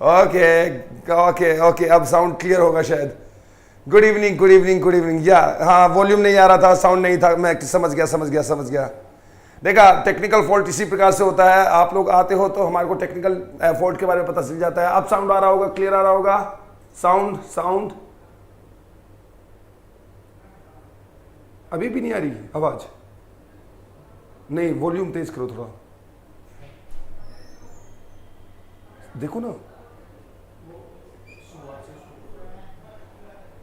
Okay okay okay, अब sound clear होगा शायद। Good evening good evening good evening. या हाँ, वॉल्यूम नहीं आ रहा था, साउंड नहीं था, मैं समझ गया समझ गया समझ गया। देखा, टेक्निकल फॉल्ट इसी प्रकार से होता है। आप लोग आते हो तो हमारे को टेक्निकल फॉल्ट के बारे में पता चल जाता है। अब साउंड आ रहा होगा, क्लियर आ रहा होगा साउंड। साउंड अभी भी नहीं आ रही आवाज? नहीं, वॉल्यूम तेज करो थोड़ा, देखो ना।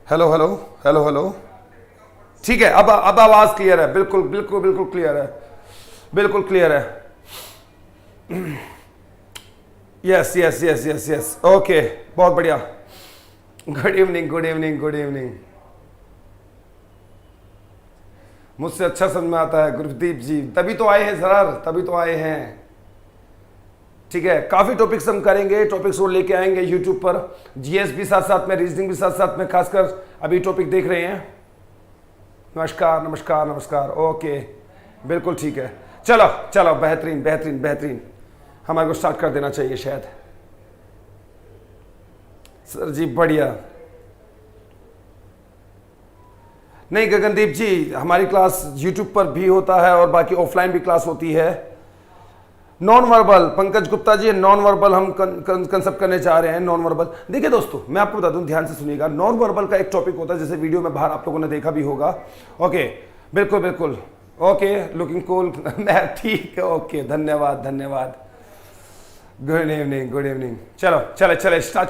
हेलो हेलो हेलो हेलो, ठीक है, अब आवाज क्लियर है, बिल्कुल बिल्कुल बिल्कुल क्लियर है, बिल्कुल क्लियर है। Yes yes yes yes yes, okay, बहुत बढ़िया। Good evening good evening good evening. मुझसे अच्छा समझ में आता है गुरदीप जी, तभी तो आए हैं सर, तभी तो आए हैं। ठीक है, काफी टॉपिक्स हम करेंगे, टॉपिक्स वो लेके आएंगे यूट्यूब पर। जीएस भी साथ साथ में, रीजनिंग भी साथ साथ में, खासकर अभी टॉपिक देख रहे हैं। नमस्कार नमस्कार नमस्कार, ओके, बिल्कुल ठीक है। चलो चलो, बेहतरीन बेहतरीन बेहतरीन। हमारे को स्टार्ट कर देना चाहिए शायद। सर जी बढ़िया। नहीं गगनदीप जी, हमारी क्लास यूट्यूब पर भी होता है और बाकी ऑफलाइन भी क्लास होती है। Non verbal, Pankaj Gupta ji, non verbal हम कंसेप्ट करने जा रहे हैं। नॉन वर्बल, देखिए दोस्तों, मैं आपको बता दूं, ध्यान से सुनिएगा। नॉन वर्बल का एक टॉपिक होता है, जैसे वीडियो में बाहर आप लोगों ने देखा भी होगा। ओके, बिल्कुल बिल्कुल, ओके, लुकिंग कूल, मैं ठीक है, ओके, धन्यवाद धन्यवाद। Good evening good evening. चलो चले चले, स्टार्ट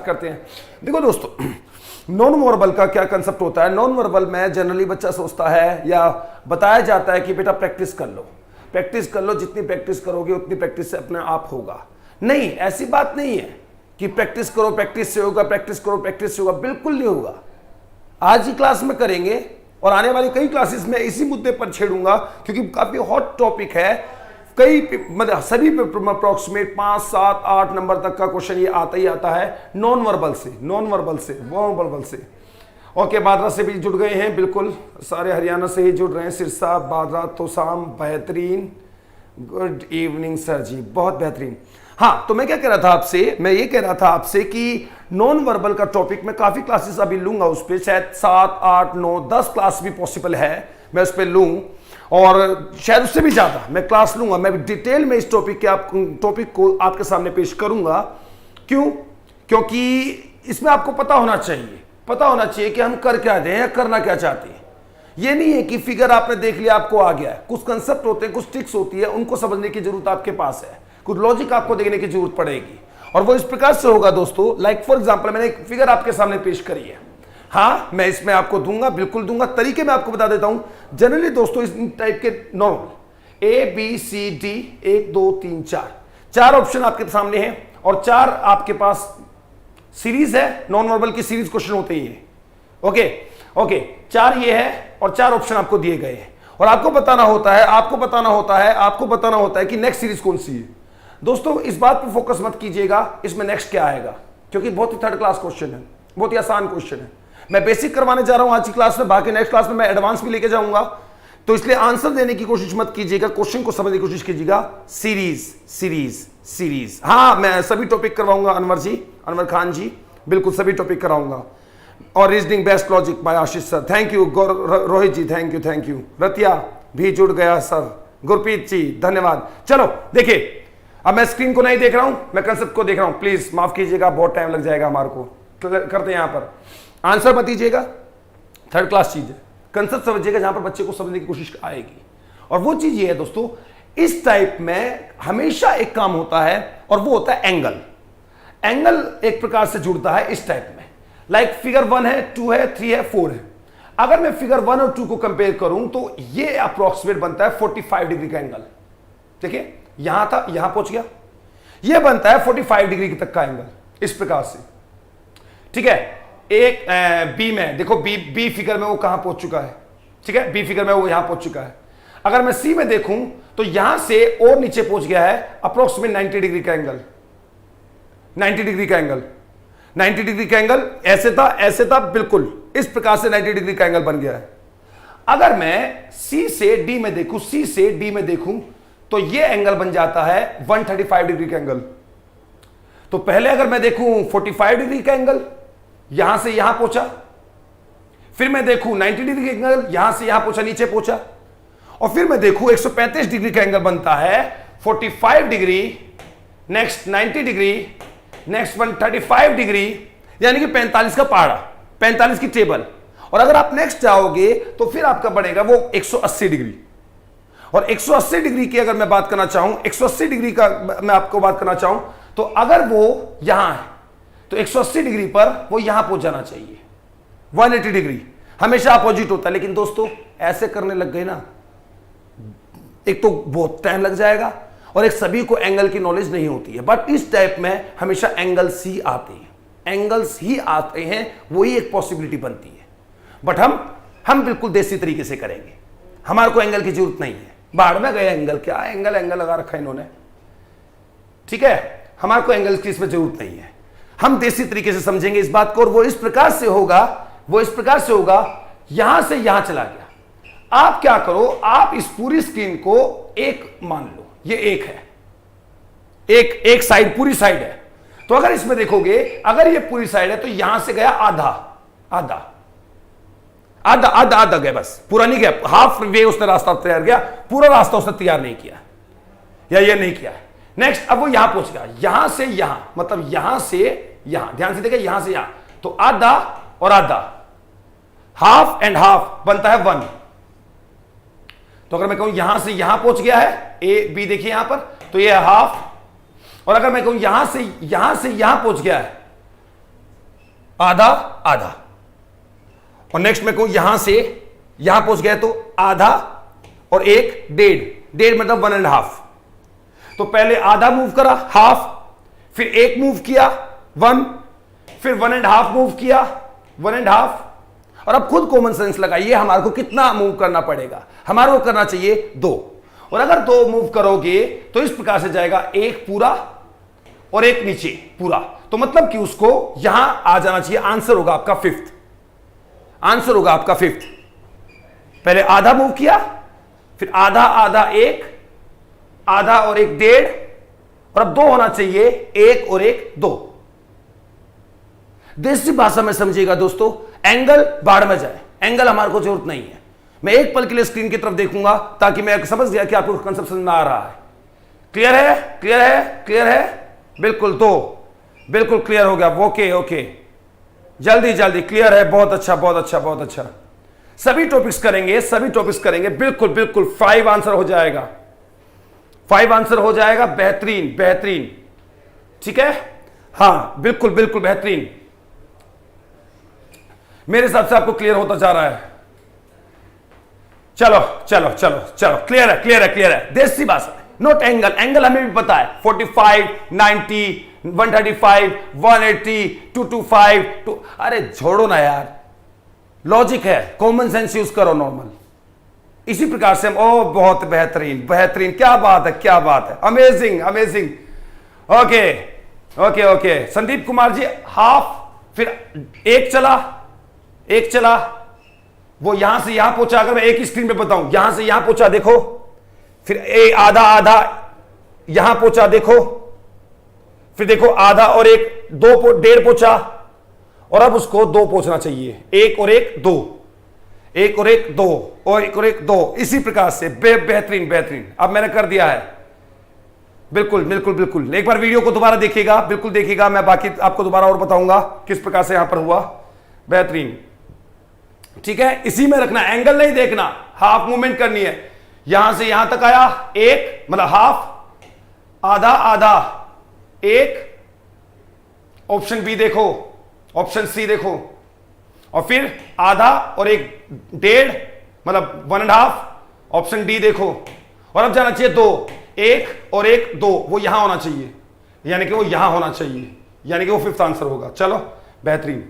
करते हैं। देखो दोस्तों, नॉन वर्बल का क्या कंसेप्ट होता है। नॉन वर्बल में जनरली बच्चा सोचता है या बताया जाता है कि बेटा प्रैक्टिस कर लो, प्रैक्टिस कर लो, जितनी प्रैक्टिस करोगे उतनी प्रैक्टिस से अपने आप होगा। नहीं, ऐसी बात नहीं है कि प्रैक्टिस करो प्रैक्टिस से होगा, प्रैक्टिस करो प्रैक्टिस से होगा, बिल्कुल नहीं होगा। आज ही क्लास में करेंगे और आने वाली कई क्लासेस में इसी मुद्दे पर छेड़ूंगा, क्योंकि काफी हॉट टॉपिक है। कई मतलब सभी अप्रोक्सीमेट 5 7 8 नंबर तक का क्वेश्चन ये आता ही आता है नॉन वर्बल से। ओके, बादरा से भी जुड़ गए हैं, बिल्कुल सारे हरियाणा से ही जुड़ रहे हैं। सिरसा, बादरा, तोसाम, बेहतरीन। गुड इवनिंग सर जी, बहुत बेहतरीन। हाँ, तो मैं क्या कह रहा था आपसे, मैं ये कह रहा था आपसे कि नॉन वर्बल का टॉपिक में काफी क्लासेस अभी लूंगा उस पर, शायद 7 8 9 10 क्लास भी पॉसिबल है मैं उस पर लूं, और शायद उससे भी ज्यादा मैं क्लास लूंगा। मैं डिटेल में इस टॉपिक को आपके सामने पेश करूंगा। क्यों? क्योंकि इसमें आपको पता होना चाहिए कि हम कर क्या रहे हैं, करना क्या चाहते हैं। ये नहीं है कि फिगर आपने देख लिया आपको आ गया है। कुछ कंसेप्ट होते हैं, कुछ ट्रिक्स होती है, उनको समझने की जरूरत आपके पास है, कुछ लॉजिक आपको देखने की जरूरत पड़ेगी, और वो इस प्रकार से होगा दोस्तों। लाइक फॉर एग्जांपल, मैंने एक फिगर आपके सामने पेश करी है। हाँ, मैं इसमें आपको दूंगा, बिल्कुल दूंगा। तरीके मैं आपको बता देता हूं। जनरली दोस्तों इस टाइप के नॉर्मल ABCD 1 2 3 4 ऑप्शन आपके सामने हैं, और 4 आपके पास सीरीज है। नॉन वर्बल की सीरीज क्वेश्चन होते ही है। ओके, 4 ये है और 4 ऑप्शन आपको दिए गए हैं, और आपको बताना होता है कि नेक्स्ट सीरीज कौन सी है। दोस्तों इस बात पर फोकस मत कीजिएगा इसमें नेक्स्ट क्या आएगा, क्योंकि बहुत ही थर्ड क्लास क्वेश्चन है, बहुत ही आसान क्वेश्चन है। मैं बेसिक करवाने जा रहा हूं आज की क्लास में, बाकी नेक्स्ट क्लास में मैं एडवांस भी लेके जाऊंगा। तो इसलिए आंसर देने की कोशिश मत कीजिएगा, क्वेश्चन को समझने की कोशिश कीजिएगा। सीरीज। हाँ, मैं सभी टॉपिक करवाऊंगा। अनवर खान जी, बिल्कुल सभी टॉपिक कराऊंगा। और reasoning best logic by Ashish sir, thank you. Rohit ji, thank you. Ratiya भी जुड़ गया सर। गुरप्रीत जी, धन्यवाद। चलो देखिए, अब मैं स्क्रीन को नहीं देख रहा हूं, मैं कंसेप्ट को देख रहा हूं। प्लीज माफ कीजिएगा, बहुत टाइम लग जाएगा हमारे को। करते हैं यहां पर, आंसर मत दीजिएगा, थर्ड क्लास चीज है। कंसेप्ट समझिएगा जहां पर बच्चे को समझने की कोशिश आएगी। और वो चीज ये है दोस्तों, इस टाइप में हमेशा एक काम होता है, और वो होता है एंगल एक प्रकार से जुड़ता है इस टाइप में। लाइक फिगर 1 है, 2 है, 3 है, 4 है। अगर मैं फिगर 1 और 2 को कंपेयर करूं तो ये अप्रोक्सीमेट बनता है 45 डिग्री का एंगल। देखिए, यहां था, यहां पहुंच गया, ये बनता है 45 डिग्री तक का एंगल, इस प्रकार से। ठीक है, एक बी में देखो, बी फिगर में वो कहां पहुंच चुका है। ठीक है, बी फिगर में वो यहां पहुंच चुका है। अगर मैं सी में देखूं तो यहां से और नीचे पहुंच गया है, अप्रोक्सीमेट 90 डिग्री का एंगल। 90 डिग्री का एंगल ऐसे था, बिल्कुल इस प्रकार से 90 डिग्री का एंगल बन गया है। अगर मैं सी से डी में देखूं तो यह एंगल बन जाता है 135 डिग्री का एंगल। तो पहले अगर मैं देखूं 45 डिग्री का एंगल, यहां से यहां पहुंचा, फिर मैं देखूं 90 डिग्री का एंगल, यहां से यहां पहुंचा, नीचे पहुंचा, और फिर मैं देखूं 135 डिग्री का एंगल बनता है, 45 degree, next 90 degree, next 135 degree, यानी कि 45 का पहाड़ा, 45 की टेबल। और अगर आप नेक्स्ट जाओगे तो फिर आपका बनेगा वो 180 डिग्री। और 180 डिग्री की अगर मैं बात करना चाहूं, 180 डिग्री का मैं आपको बात करना चाहूं, तो अगर वो यहां है तो 180 डिग्री पर वो यहां पहुंच जाना चाहिए। 180 डिग्री हमेशा अपोजिट होता है, लेकिन दोस्तों ऐसे करने लग गए ना, एक तो बहुत टाइम लग जाएगा और एक सभी को एंगल की नॉलेज नहीं होती है। बट इस टाइप में हमेशा एंगल्स ही आते हैं, एंगल्स ही आते हैं, वही एक पॉसिबिलिटी बनती है। बट हम बिल्कुल देसी तरीके से करेंगे, हमारे को एंगल की जरूरत नहीं है। बाढ़ में गए एंगल, क्या एंगल एंगल लगा रखा है इन्होंने, ठीक है, हमारे को एंगल की इसमें जरूरत नहीं है। हम देसी तरीके से समझेंगे इस बात को, और वो इस प्रकार से होगा, वो इस प्रकार से होगा, यहां से यहां चला गया। आप क्या करो, आप इस पूरी स्क्रीन को एक मान लो, ये एक है, एक साइड, पूरी साइड है। तो अगर इसमें देखोगे, अगर ये पूरी साइड है तो यहां से गया आधा आधा आधा आधा आधा गया, बस पूरा नहीं गया, हाफ वे उसने रास्ता तैयार किया, पूरा रास्ता उसने तैयार नहीं किया, या ये नहीं किया। नेक्स्ट अब वो यहां पहुंच गया, यहां से यहां, मतलब यहां से यहां, ध्यान से देखिए, यहां से यहां, तो आधा और आधा, हाफ एंड हाफ बनता है 1। तो अगर मैं कहूं यहां से यहां पहुंच गया है, ए बी देखिए यहां पर, तो ये है हाफ। और अगर मैं कहूं यहां से यहां पहुंच गया है, आधा आधा। और नेक्स्ट मैं कहूं यहां से यहां पहुंच गया तो आधा और एक, डेढ़ मतलब 1.5। तो पहले आधा मूव करा, हाफ, फिर एक मूव किया 1, फिर 1.5 मूव किया 1.5। और अब खुद कॉमन सेंस लगाइए, हमारे को कितना मूव करना पड़ेगा, हमारे को करना चाहिए 2। और अगर 2 मूव करोगे तो इस प्रकार से जाएगा, एक पूरा और एक नीचे पूरा। तो मतलब कि उसको यहां आ जाना चाहिए, आंसर होगा आपका 5th, आंसर होगा आपका 5th। पहले आधा मूव किया, फिर आधा आधा एक, आधा और एक, डेढ़, और अब 2 होना चाहिए, एक और एक 2। देसी भाषा में समझिएगा दोस्तों, एंगल बाढ़ में जाए, एंगल हमारे को जरूरत नहीं है। मैं एक पल के लिए स्क्रीन की तरफ देखूंगा ताकि मैं समझ गया कि आपको कंसेप्ट समझ में आ रहा है। क्लियर है, क्लियर है, क्लियर है, बिल्कुल, तो बिल्कुल क्लियर हो गया, ओके ओके, जल्दी जल्दी, क्लियर है, बहुत अच्छा बहुत अच्छा बहुत अच्छा। सभी टॉपिक्स करेंगे, सभी टॉपिक्स करेंगे, बिल्कुल बिल्कुल। 5 आंसर हो जाएगा, 5 आंसर हो जाएगा, बेहतरीन बेहतरीन, ठीक है, हां बिल्कुल बिल्कुल बेहतरीन। मेरे हिसाब से आपको क्लियर होता जा रहा है। चलो चलो चलो चलो, क्लियर है क्लियर है क्लियर है। देसी भाषा, नोट एंगल, एंगल हमें भी पता है, 45, 90, 135, 180, 225, 2। अरे छोड़ो ना यार, लॉजिक है, कॉमन सेंस यूज करो, नॉर्मल। इसी प्रकार से हम, ओ बहुत बेहतरीन बेहतरीन, क्या बात है क्या बात है, amazing amazing. Okay okay okay, Sandeep Kumar ji, half, फिर एक चला, वो यहां से यहां पहुंचा। अगर मैं एक ही स्क्रीन पे बताऊं, यहां से यहां पहुंचा, देखो, फिर आधा आधा यहां पहुंचा, देखो, फिर देखो आधा और एक, 2, 1.5 पहुंचा, और अब उसको 2 पहुंचना चाहिए, एक और एक 2, एक और एक 2, और एक और एक 2, इसी प्रकार से बेहतरीन बेहतरीन। अब मैंने कर दिया है, बिल्कुल बिल्कुल बिल्कुल। एक बार वीडियो को दोबारा देखिएगा, बिल्कुल देखिएगा, मैं बाकी आपको दोबारा और बताऊंगा किस प्रकार से यहां पर हुआ, बेहतरीन, ठीक है। इसी में रखना, एंगल नहीं देखना, हाफ मूवमेंट करनी है। यहां से यहां तक आया, एक मतलब हाफ, आधा आधा, एक, ऑप्शन बी देखो, ऑप्शन सी देखो, और फिर आधा और एक, डेढ़ मतलब 1.5, ऑप्शन डी देखो। और अब जाना चाहिए 2, एक और एक 2, वो यहां होना चाहिए, यानी कि वो यहां होना चाहिए, यानी कि वो 5th आंसर होगा। चलो बेहतरीन,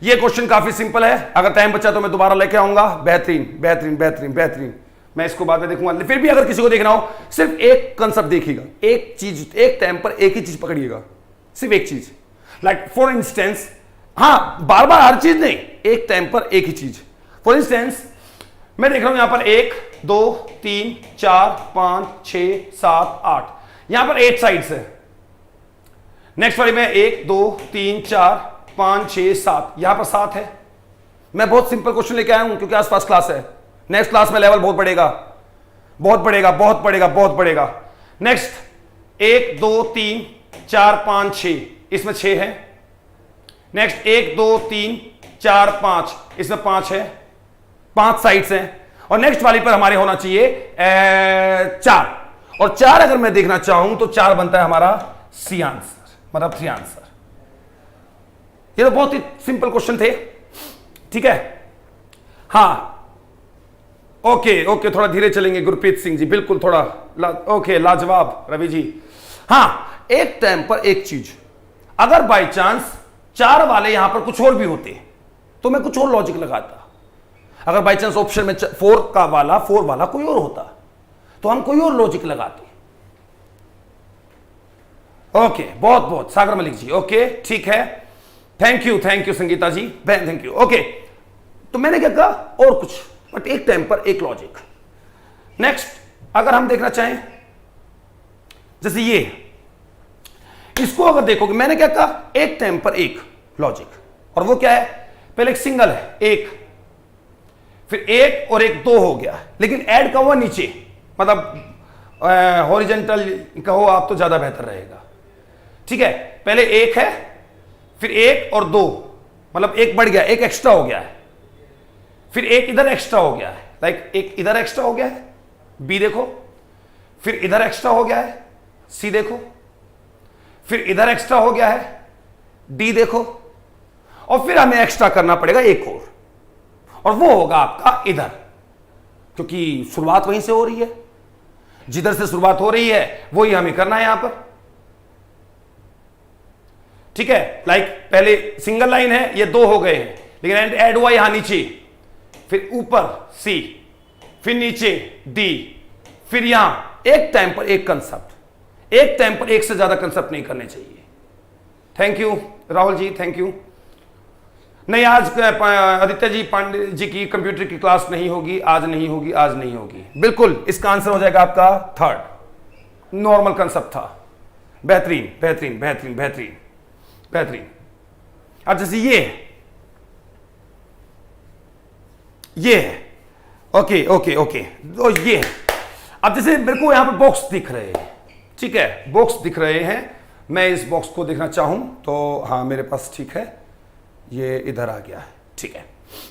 ये क्वेश्चन काफी सिंपल है, अगर टाइम बचा तो मैं दोबारा लेके आऊंगा। बेहतरीन बेहतरीन बेहतरीन बेहतरीन, मैं इसको बाद में देखूंगा। फिर भी अगर किसी को देखना हो, सिर्फ एक कंसेप्ट देखिएगा, एक चीज, एक टाइम पर एक ही चीज पकड़िएगा, सिर्फ एक चीज। लाइक फॉर इंस्टेंस, हां बार बार हर चीज नहीं, एक टाइम पर एक ही चीज। फॉर इंस्टेंस, मैं देख रहा हूं यहां पर 1 2 3 4 5 6 7 8, यहां पर 8 साइड्स है। नेक्स्ट वाली में 1 2 3 4 5 6 7, यहां पर 7 है। मैं बहुत सिंपल क्वेश्चन लेके आया हूं क्योंकि आसपास क्लास है। नेक्स्ट क्लास में लेवल बहुत बढ़ेगा, बहुत बढ़ेगा, बहुत बढ़ेगा, बहुत बढ़ेगा। नेक्स्ट 1 2 3 4 5 6, इसमें 6 है। नेक्स्ट 1 2 3 4 5, इसमें 5 है, 5 साइड्स हैं। और नेक्स्ट वाली पर हमारे होना चाहिए 4, और 4 अगर मैं देखना चाहूं तो 4 बनता है हमारा सी आंसर, मतलब 3 आंसर। ये तो बहुत ही सिंपल क्वेश्चन थे, ठीक है। हाँ ओके ओके, थोड़ा धीरे चलेंगे गुरप्रीत सिंह जी, बिल्कुल थोड़ा ओके, लाजवाब रवि जी। हाँ, एक टाइम पर एक चीज, अगर बाय चांस 4 वाले यहां पर कुछ और भी होते तो मैं कुछ और लॉजिक लगाता। अगर बाय चांस ऑप्शन में 4 वाला कोई और होता तो हम कोई और लॉजिक लगाते। ओके, बहुत बहुत सागर मलिक जी, ओके ठीक है, thank you Sangeeta ji, thank you. Okay, तो मैंने क्या कहा, और कुछ, बट एक टाइम पर एक लॉजिक। नेक्स्ट अगर हम देखना चाहें, जैसे ये, इसको अगर देखोगे, मैंने क्या कहा, एक टाइम पर एक लॉजिक, और वो क्या है, पहले एक सिंगल है 1, फिर 1 और 1 2 हो गया, लेकिन ऐड का हुआ नीचे, मतलब हॉरिजेंटल कहो आप तो ज्यादा बेहतर रहेगा, ठीक है। पहले 1 है, फिर 1 और 2, मतलब 1 बढ़ गया, 1 एक्स्ट्रा हो गया है, फिर 1 इधर एक्स्ट्रा हो गया है, लाइक 1 इधर एक्स्ट्रा हो गया है, बी देखो, फिर इधर एक्स्ट्रा हो गया है, सी देखो, फिर इधर एक्स्ट्रा हो गया है, डी देखो, और फिर हमें एक्स्ट्रा करना पड़ेगा एक और वो होगा आपका इधर, क्योंकि शुरुआत वहीं से हो रही है, जिधर से शुरुआत हो रही है वही हमें करना है यहां पर, ठीक है। लाइक पहले सिंगल लाइन है, ये 2 हो गए हैं, लेकिन ऐड हुआ यहां नीचे, फिर ऊपर सी, फिर नीचे डी, फिर यहां एक टाइम पर एक कंसेप्ट, एक टाइम पर एक से ज्यादा कंसेप्ट नहीं करने चाहिए। Thank you Rahul ji, thank you. नहीं, आज आदित्य जी पांडे जी की कंप्यूटर की क्लास नहीं होगी, आज नहीं होगी, आज नहीं होगी, बिल्कुल। इसका आंसर हो जाएगा आपका 3rd, नॉर्मल कंसेप्ट था। बेहतरीन बेहतरीन बेहतरीन बेहतरीन बेहतरीन। अब जैसे ये है, ओके ओके ओके, तो ये है। अब जैसे मेरे को यहां पर बॉक्स दिख रहे हैं, ठीक है, बॉक्स दिख रहे हैं, मैं इस बॉक्स को देखना चाहूं तो हाँ मेरे पास, ठीक है, ये इधर आ गया है, ठीक है।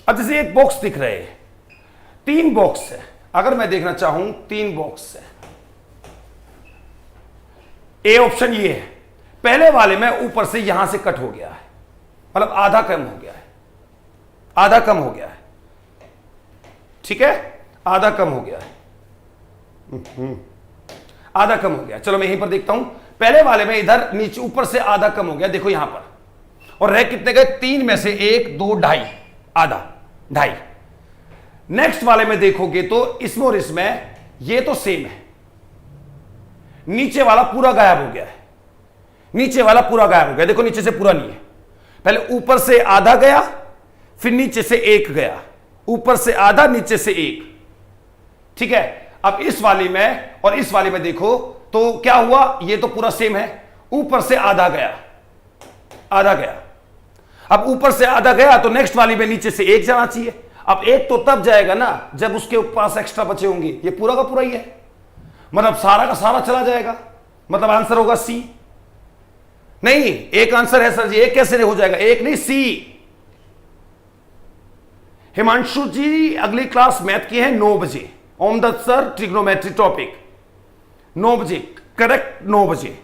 अब जैसे एक बॉक्स दिख रहे हैं, 3 बॉक्स है, अगर मैं देखना चाहूं 3 बॉक्स है, ए ऑप्शन ये है, पहले वाले में ऊपर से यहां से कट हो गया है, मतलब आधा कम हो गया है, आधा कम हो गया है, ठीक है, आधा कम हो गया है, आधा कम हो गया। चलो मैं यहीं पर देखता हूं, पहले वाले में इधर नीचे ऊपर से आधा कम हो गया, देखो यहां पर, और रह कितने गए, 3 में से 1 2 2.5, आधा 2.5। नेक्स्ट वाले में देखोगे तो इसमें और इसमें ये तो सेम है, नीचे वाला पूरा गायब हो गया है, नीचे वाला पूरा गायब हो गया, देखो नीचे से पूरा नहीं है, पहले ऊपर से आधा गया, फिर नीचे से 1 गया, ऊपर से आधा, नीचे से 1, ठीक है। अब इस वाली में और इस वाली में देखो तो क्या हुआ, ये तो पूरा सेम है, ऊपर से आधा गया, आधा गया। अब ऊपर से आधा गया तो नेक्स्ट वाली में नीचे से 1 जाना चाहिए। अब 1 तो तब जाएगा ना जब उसके पास एक्स्ट्रा बचे होंगे, ये पूरा का पूरा ही है, मतलब सारा का सारा चला जाएगा, मतलब आंसर होगा सी। नहीं, एक आंसर है सर जी, एक कैसे हो जाएगा, एक नहीं, सी। हिमांशु जी अगली क्लास मैथ की है 9 बजे, ओमदत्त सर ट्रिग्नोमेट्री टॉपिक 9 बजे, करेक्ट 9 बजे,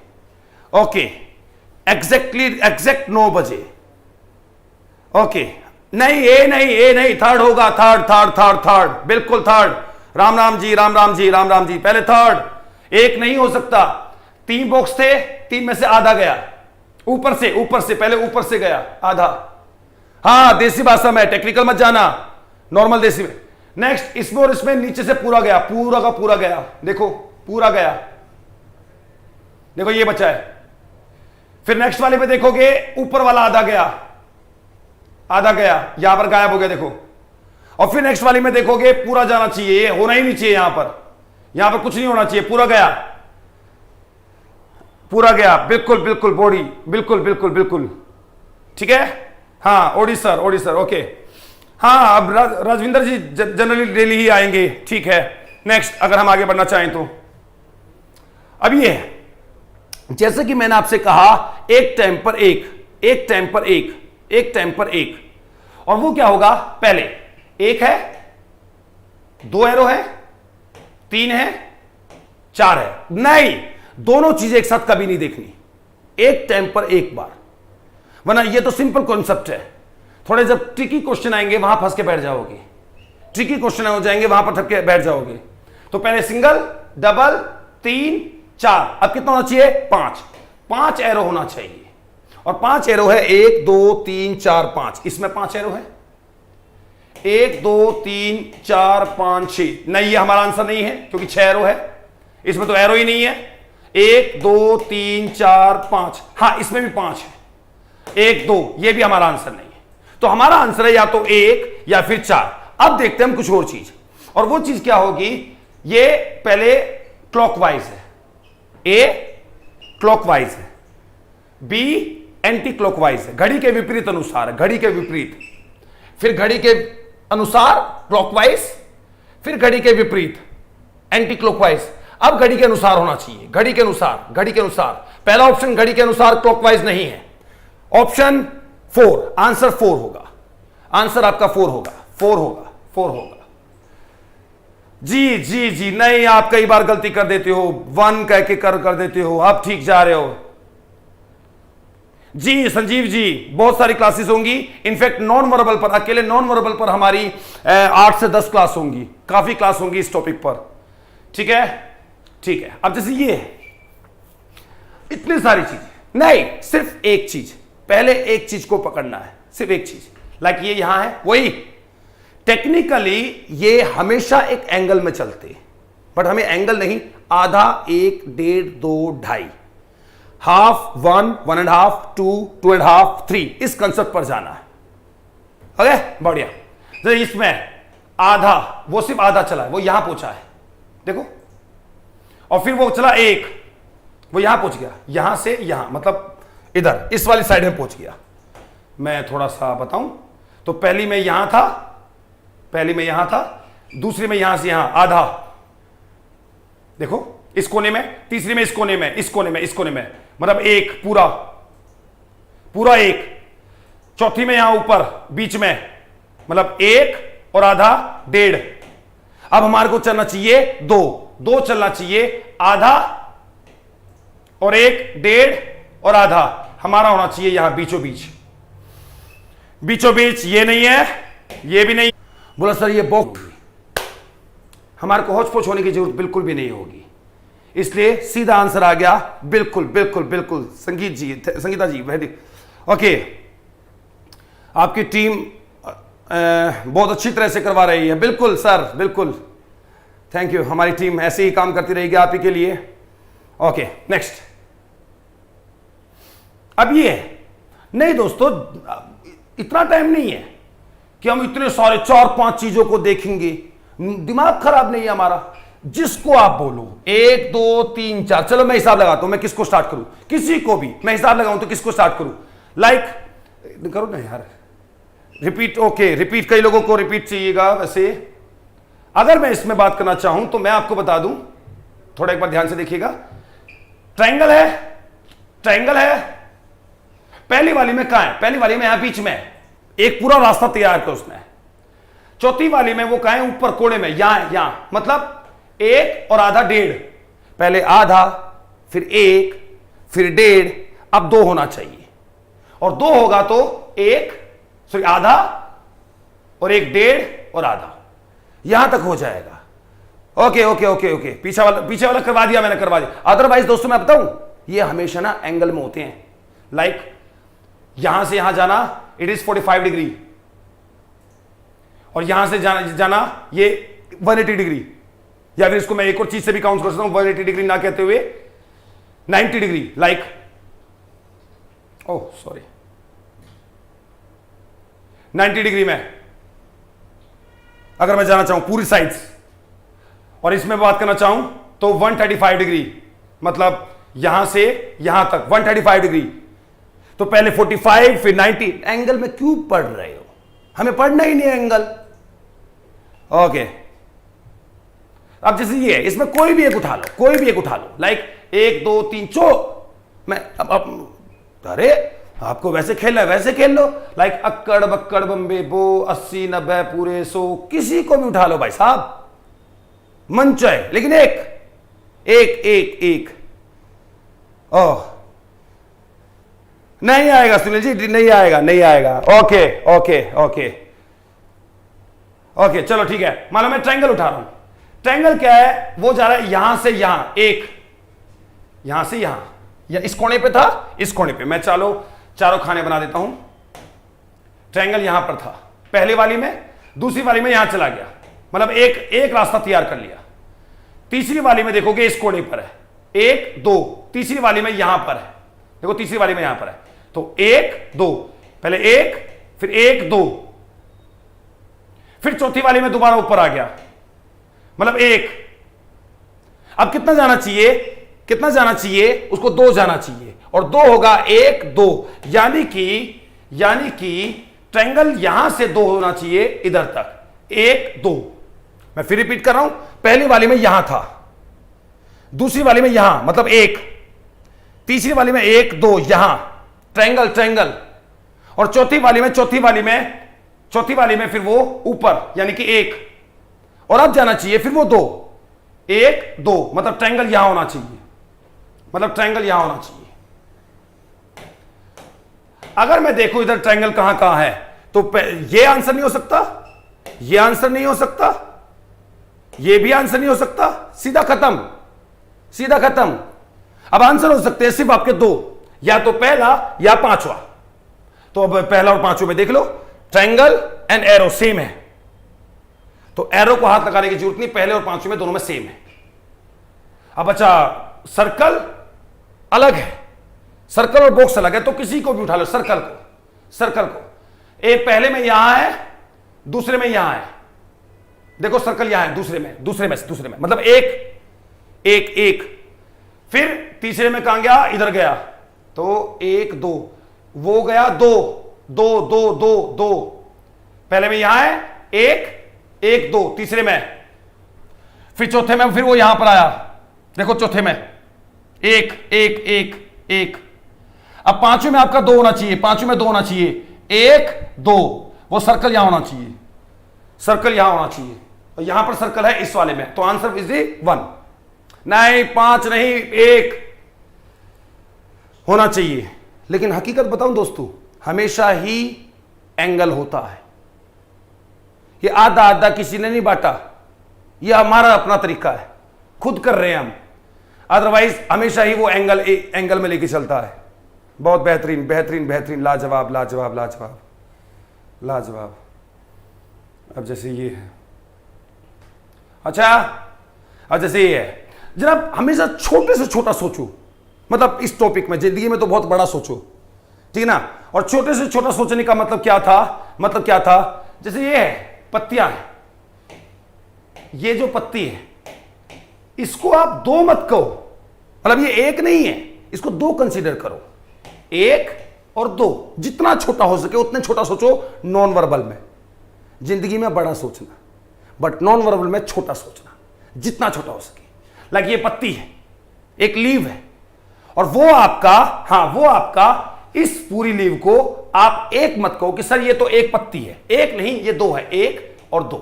ओके, एग्जैक्ट 9 बजे, ओके। नहीं, ए नहीं, थर्ड होगा, थर्ड, बिल्कुल थर्ड। राम राम जी, पहले थर्ड, 1 नहीं हो सकता, 3 बॉक्स थे, 3 में से आधा गया, ऊपर से पहले ऊपर से गया आधा। हाँ, देसी भाषा में, टेक्निकल मत जाना, नॉर्मल देसी में। नेक्स्ट इसमें और इसमें नीचे से पूरा गया, पूरा का पूरा गया, देखो पूरा गया, देखो ये बचा है। फिर नेक्स्ट वाले पे देखोगे ऊपर वाला आधा गया, यहां पर गायब हो गया, देखो। और फिर नेक्स्ट वाली में देखोगे पूरा जाना चाहिए, ये होना ही नहीं चाहिए, यहां पर कुछ नहीं होना चाहिए, पूरा गया। पूरा गया, बिल्कुल बिल्कुल बॉडी, बिल्कुल बिल्कुल बिल्कुल, ठीक है। हाँ ओडी सर ओके। हाँ अब राजविंदर जी जनरली डेली ही आएंगे, ठीक है। नेक्स्ट अगर हम आगे बढ़ना चाहें तो अब ये है, जैसे कि मैंने आपसे कहा एक टाइम पर एक टाइम पर एक टाइम पर एक, और वो क्या होगा, पहले एक है, दो एरो है, तीन है, चार है, नहीं दोनों चीजें एक साथ कभी नहीं देखनी, एक टाइम पर एक बार, वरना ये तो सिंपल कॉन्सेप्ट है। थोड़े जब ट्रिकी क्वेश्चन आएंगे वहां फंस के बैठ जाओगे, ट्रिकी क्वेश्चन हो जाएंगे वहां पर ठप के बैठ जाओगे। तो पहले सिंगल, डबल, तीन, चार, अब कितना होना चाहिए, पांच एरो होना चाहिए, और 5 एरो है, 1 2 3 4 5, इसमें 5 एरो है, 1 2 3 4 5 6, नहीं ये हमारा आंसर नहीं है क्योंकि 6 एरो है, इसमें तो एरो ही नहीं है। 1 2 3 4 5, हाँ इसमें भी 5 है, 1 2, ये भी हमारा आंसर नहीं है। तो हमारा आंसर है या तो 1 या फिर 4। अब देखते हैं हम कुछ और चीज, और वो चीज क्या होगी, ये पहले क्लॉकवाइज है, ए क्लॉकवाइज है, बी एंटी क्लॉकवाइज है, घड़ी के विपरीत अनुसार है, घड़ी के विपरीत, फिर घड़ी के अनुसार क्लॉकवाइज, फिर घड़ी के विपरीत एंटी क्लॉकवाइज। अब घड़ी के अनुसार होना चाहिए, घड़ी के अनुसार, घड़ी के अनुसार। पहला ऑप्शन घड़ी के अनुसार क्लॉकवाइज नहीं है, ऑप्शन 4, आंसर 4 होगा, आंसर आपका 4 होगा, 4 होगा, 4 होगा। जी जी जी, नहीं आप कई बार गलती कर देते हो, 1 कह के कर देते हो, आप ठीक जा रहे हो। जी संजीव जी, बहुत सारी क्लासेस होंगी, इनफैक्ट नॉन वर्बल पर, अकेले नॉन वर्बल पर हमारी 8 से 10 क्लास होंगी, काफी क्लास होंगी इस टॉपिक पर, ठीक है ठीक है। अब जैसे ये है, इतनी सारी चीजें नहीं, सिर्फ एक चीज, पहले एक चीज को पकड़ना है, सिर्फ एक चीज, लाइक ये यहां है, वही टेक्निकली ये हमेशा एक एंगल में चलते, बट हमें एंगल नहीं, आधा, 1 1.5 2 2.5, हाफ, 1 1.5 2 2.5 3, इस कंसेप्ट पर जाना है। ओके बढ़िया। तो इसमें आधा, वो सिर्फ आधा चला है, वो यहां पहुंचा है, देखो, और फिर वो चला 1, वो यहां पहुंच गया, यहां से यहां, मतलब इधर इस वाली साइड में पहुंच गया। मैं थोड़ा सा बताऊं तो पहली में यहां था, पहली में यहां था, दूसरी में यहां से यहां आधा, देखो इस कोने में, तीसरी में इस कोने में, इस कोने में, इस कोने में, मतलब एक पूरा पूरा एक, चौथी में यहां ऊपर बीच में, मतलब 1 और आधा 1.5। अब हमारे को चलना चाहिए 2 चलना चाहिए, आधा और 1 1.5 और आधा, हमारा होना चाहिए यहां बीचों बीच, बीचों बीच, ये नहीं है, ये भी नहीं। बोला सर ये बॉक्स, हमारे को होच पोच होने की जरूरत बिल्कुल भी नहीं होगी, इसलिए सीधा आंसर आ गया, बिल्कुल बिल्कुल बिल्कुल। संगीत जी, संगीता जी, वेरी ओके, आपकी टीम बहुत अच्छी तरह से करवा रही है, बिल्कुल सर बिल्कुल, थैंक यू। हमारी टीम ऐसे ही काम करती रहेगी आप ही के लिए। ओके नेक्स्ट, अब ये है, नहीं दोस्तों इतना टाइम नहीं है कि हम इतने सारे 4-5 चीजों को देखेंगे, दिमाग खराब नहीं है हमारा, जिसको आप बोलो 1 2 3 4, चलो मैं हिसाब लगाता हूं, मैं किसको स्टार्ट करूं, किसी को भी मैं हिसाब लगाऊं तो किसको स्टार्ट करूं, लाइक करो ना यार, रिपीट, ओके रिपीट, कई लोगों को रिपीट चाहिएगा। वैसे अगर मैं इसमें बात करना चाहूं तो मैं आपको बता दूं, थोड़ा एक बार ध्यान से देखिएगा, ट्रायंगल है, ट्रायंगल है, पहली वाली में कहां है, पहली वाली में यहां बीच में, एक पूरा रास्ता तैयार किया उसने, चौथी वाली में वो कहां है, ऊपर कोने में, यहां, मतलब 1 और आधा 1.5, पहले आधा फिर 1 फिर 1.5, अब 2 होना चाहिए, और 2 होगा तो 1 सॉरी आधा और 1 1.5 और आधा, यहां तक हो जाएगा। ओके ओके ओके ओके, पीछे वाला करवा दिया मैंने, करवा दिया। अदरवाइज दोस्तों मैं बताऊं, ये हमेशा ना एंगल में होते हैं, लाइक यहां से यहां जाना इट इज 45 डिग्री, और यहां से जाना ये 180 डिग्री, या फिर इसको मैं एक और चीज से भी काउंट कर सकता हूं, 180 डिग्री ना कहते हुए 90 degree, like oh sorry 90 degree में अगर मैं जाना चाहूं पूरी साइड्स, और इसमें बात करना चाहूं तो 135 डिग्री, मतलब यहां से यहां तक 135 डिग्री। तो पहले 45 फिर 90। एंगल में क्यों पढ़ रहे हो, हमें पढ़ना ही नहीं है एंगल। ओके, अब जैसे ये है, इसमें कोई भी एक उठा लो, कोई भी एक उठा लो, लाइक 1 2 3 मैं अब अरे आपको वैसे खेलना है वैसे खेल लो, लाइक अक्कड़ बक्कड़ बम्बे बो 80 90 पूरे 100, किसी को भी उठा लो भाई साहब, मंच है, लेकिन एक एक एक एक ओह नहीं आएगा सुनील जी, नहीं आएगा नहीं आएगा। ओके ओके ओके ओके चलो ठीक है, मान लो मैं ट्रायंगल उठा रहा हूं। ट्रायंगल क्या है, वो जा रहा है यहां से यहां, एक यहां से यहां, या इस कोने पे था, इस कोने पे। मैं चलो चारों खाने बना देता हूं। ट्रायंगल यहां पर था पहले वाली में, दूसरी वाली में यहां चला गया, मतलब एक रास्ता तैयार कर लिया। तीसरी वाली में देखोगे इस कोने पर है, 1 2, तीसरी वाली में यहां पर है, देखो तीसरी वाली में यहां पर है, तो 1 2, पहले 1 फिर 1 2, फिर चौथी वाली में दोबारा ऊपर आ गया, मतलब 1। अब कितना जाना चाहिए, कितना जाना चाहिए उसको, 2 जाना चाहिए, और 2 होगा 1 2, यानी कि ट्रायंगल यहां से 2 होना चाहिए इधर तक, 1 2। मैं फिर रिपीट कर रहा हूं, पहली वाली में यहां था, दूसरी वाली में यहां मतलब 1, तीसरी वाली में 1 2 यहां ट्रायंगल ट्रायंगल, और चौथी वाली में फिर वो ऊपर यानी कि 1, और अब जाना चाहिए फिर वो 2 1 2, मतलब ट्रायंगल यहां होना चाहिए, मतलब ट्रायंगल यहां होना चाहिए। अगर मैं देखूं इधर ट्रायंगल कहां कहां है, तो ये आंसर नहीं हो सकता, ये आंसर नहीं हो सकता, ये भी आंसर नहीं हो सकता, सीधा खत्म सीधा खत्म। अब आंसर हो सकते हैं सिर्फ आपके 2, या तो पहला या पांचवा। तो अब पहला और पांचवा में देख लो, ट्रायंगल एंड एरो सेम है, तो एरो को हाथ लगाने की जरूरत नहीं, पहले और पांचवे में दोनों में सेम है। अब अच्छा सर्कल अलग है, सर्कल और बॉक्स अलग है, तो किसी को भी उठा लो, सर्कल को एक पहले में यहां है, दूसरे में यहां है, देखो सर्कल यहां है, दूसरे में मतलब एक एक एक, फिर तीसरे में कहां गया, इधर गया, तो 1 2, वो गया 2 2 2 2 2, पहले में यहां है 1 1 2, तीसरे में, फिर चौथे में फिर वो यहां पर आया, देखो चौथे में 1 1 1 1। अब पांचवें में आपका 2 होना चाहिए, पांचवें में 2 होना चाहिए, 1 2, वो सर्कल यहां होना चाहिए, सर्कल यहां होना चाहिए, और यहां पर सर्कल है इस वाले में, तो आंसर इज 1 नहीं, 5 नहीं, 1 होना चाहिए। लेकिन हकीकत बताऊं दोस्तों, हमेशा ही एंगल होता है, ये आधा आधा किसी ने नहीं बांटा, ये हमारा अपना तरीका है, खुद कर रहे हैं हम, अदरवाइज हमेशा ही वो एंगल में लेके चलता है। बहुत बेहतरीन बेहतरीन बेहतरीन, लाजवाब लाजवाब लाजवाब लाजवाब। अब जैसे ये है, अच्छा अब जैसे ये है, जनाब हमेशा छोटे से छोटा सोचो, मतलब इस टॉपिक में, जिंदगी में तो बहुत बड़ा सोचो, ठीक ना, और छोटे से छोटा सोचने का मतलब क्या था, जैसे ये है, पत्तियां हैं, ये जो पत्ती है इसको आप 2 मत कहो, मतलब ये 1 नहीं है, इसको 2 कंसीडर करो, 1 और 2, जितना छोटा हो सके उतने छोटा सोचो। नॉन वर्बल में जिंदगी में बड़ा सोचना, बट नॉन वर्बल में छोटा सोचना, जितना छोटा हो सके। लाइक ये पत्ती है, एक लीव है, और वो आपका इस पूरी लीव को आप 1 मत कहो कि सर ये तो 1 पत्ती है, 1 नहीं ये 2 है, 1 और 2,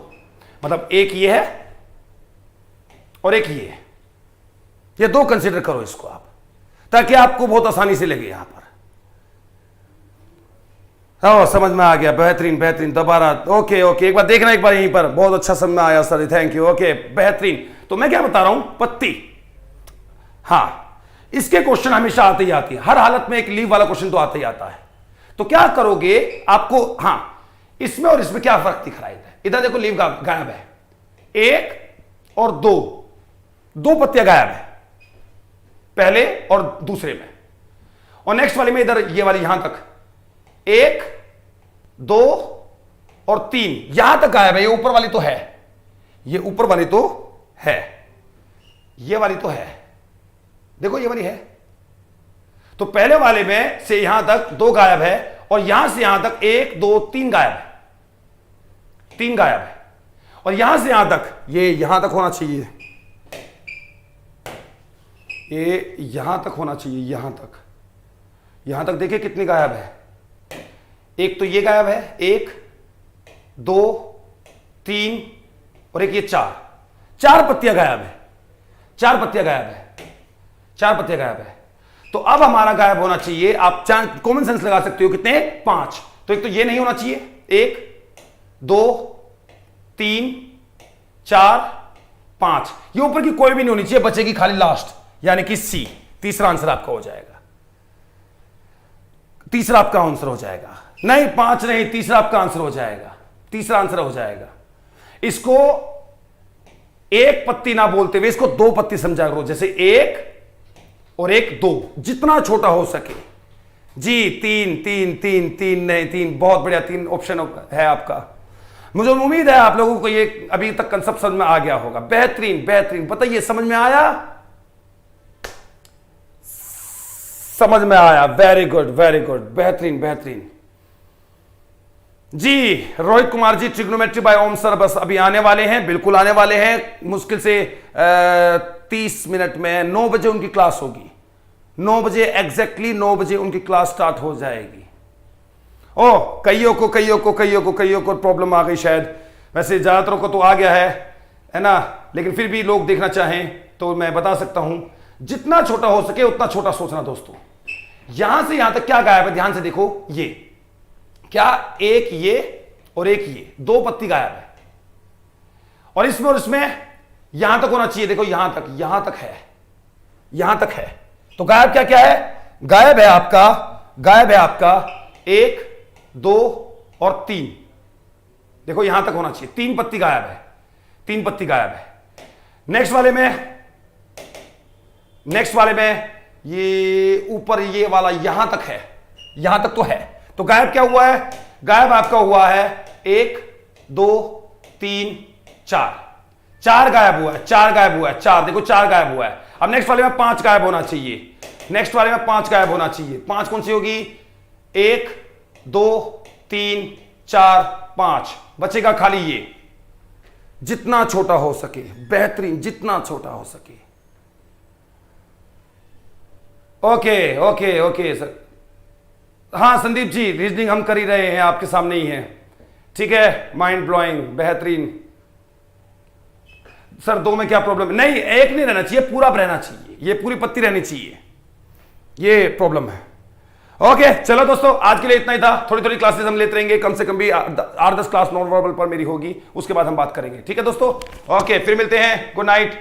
मतलब 1 ये है और 1 ये है, ये 2 कंसीडर करो इसको आप, ताकि आपको बहुत आसानी से लगे यहां पर। समझ में आ गया, बेहतरीन बेहतरीन, दोबारा ओके ओके, एक बार देखना, एक बार यहीं पर, बहुत अच्छा समझ में आया सर, थैंक यू, ओके बेहतरीन। तो मैं क्या बता रहा हूं, पत्ती, हाँ इसके क्वेश्चन हमेशा आते ही आती है, हर हालत में एक लीव वाला क्वेश्चन तो आता ही आता है। तो क्या करोगे आपको, हाँ इसमें और इसमें क्या फर्क दिख रहा है, इधर देखो लीव गायब है, 1 और 2 पत्तियां गायब है पहले और दूसरे में, और नेक्स्ट वाली में इधर ये वाली यहां तक 1 2 और 3 यहां तक गायब है, ये ऊपर वाली तो है, ये ऊपर वाली तो है, ये वाली तो है, देखो ये वाली है, तो पहले वाले में से यहां तक 2 गायब है और यहां से यहां तक 1 2 3 गायब है, 3 गायब है। और यहां से यहां तक ये यहां तक होना चाहिए, ये यहां तक होना चाहिए, यहां तक देखिए कितने गायब है। एक तो ये गायब है, 1 2 3 और एक ये 4 पत्तियां गायब है, 4 पत्तियां गायब है, 4 पत्तियां गायब है। तो अब हमारा गायब होना चाहिए, आप कॉमन सेंस लगा सकते हो, कितने 5। तो एक तो ये नहीं होना चाहिए, 1 2 3 4 5, ये ऊपर की कोई भी नहीं होनी चाहिए, बचेगी खाली लास्ट यानी कि सी। तीसरा आंसर आपका हो जाएगा, तीसरा आपका आंसर हो जाएगा। नहीं 5 नहीं, तीसरा आपका आंसर हो जाएगा, तीसरा आंसर हो जाएगा। इसको 1 पत्ती ना बोलते हुए इसको 2 पत्ती समझा करो, जैसे 1 और 1 2, जितना छोटा हो सके जी। 3 3 3 3 नहीं 3, बहुत बढ़िया, 3 ऑप्शन है आपका। मुझे उम्मीद है आप लोगों को ये अभी तक कंसेप्ट समझ में आ गया होगा। बेहतरीन बेहतरीन, बताइए समझ में आया? समझ में आया, वेरी गुड वेरी गुड, बेहतरीन बेहतरीन जी। रोहित कुमार जी, ट्रिग्नोमेट्री बाय ओम सर बस अभी आने वाले हैं, बिल्कुल आने वाले हैं, मुश्किल से 30 मिनट में। 9 बजे उनकी क्लास होगी, 9 बजे एग्जैक्टली 9 बजे उनकी क्लास स्टार्ट हो जाएगी। ओ कईयों को प्रॉब्लम आ गई शायद, वैसे ज्यादातर को तो आ गया है ना, लेकिन फिर भी लोग देखना चाहें तो मैं बता सकता हूं, जितना छोटा हो सके उतना छोटा सोचना दोस्तों। यहां से यहां तक क्या गायब है, ध्यान से देखो, ये क्या, एक ये और एक ये, 2 पत्ती गायब है। और इसमें यहां तक होना चाहिए, देखो यहां तक है, यहां तक है। तो गायब क्या क्या है, गायब है आपका 1 2 और 3, देखो यहां तक होना चाहिए, 3 पत्ती गायब है, 3 पत्ती गायब है। नेक्स्ट वाले में ये ऊपर ये वाला यहां तक है, यहां तक तो है। तो गायब क्या हुआ है, गायब आपका हुआ है 1 2 3 4 गायब हुआ है, 4 गायब हुआ है, 4 देखो 4 गायब हुआ है। अब नेक्स्ट वाले में 5 गायब होना चाहिए, नेक्स्ट वाले में 5 गायब होना चाहिए। 5 कौन सी होगी, 1 2 3 4 5, बचेगा खाली ये, जितना छोटा हो सके, बेहतरीन, जितना छोटा हो सके। ओके सर, हाँ संदीप जी, रीजनिंग हम कर ही रहे हैं, आपके सामने ही है, ठीक है, माइंड ब्लोइंग, बेहतरीन। सर 2 में क्या प्रॉब्लम? नहीं, एक नहीं रहना चाहिए, पूरा रहना चाहिए, ये पूरी पत्ती रहनी चाहिए, ये प्रॉब्लम है। ओके चलो दोस्तों, आज के लिए इतना ही था। थोड़ी थोड़ी क्लासेस हम लेते रहेंगे, कम से कम भी 8-10 क्लास नॉन वर्बल पर मेरी होगी, उसके बाद हम बात करेंगे, ठीक है दोस्तों। ओके फिर मिलते हैं, गुड नाइट।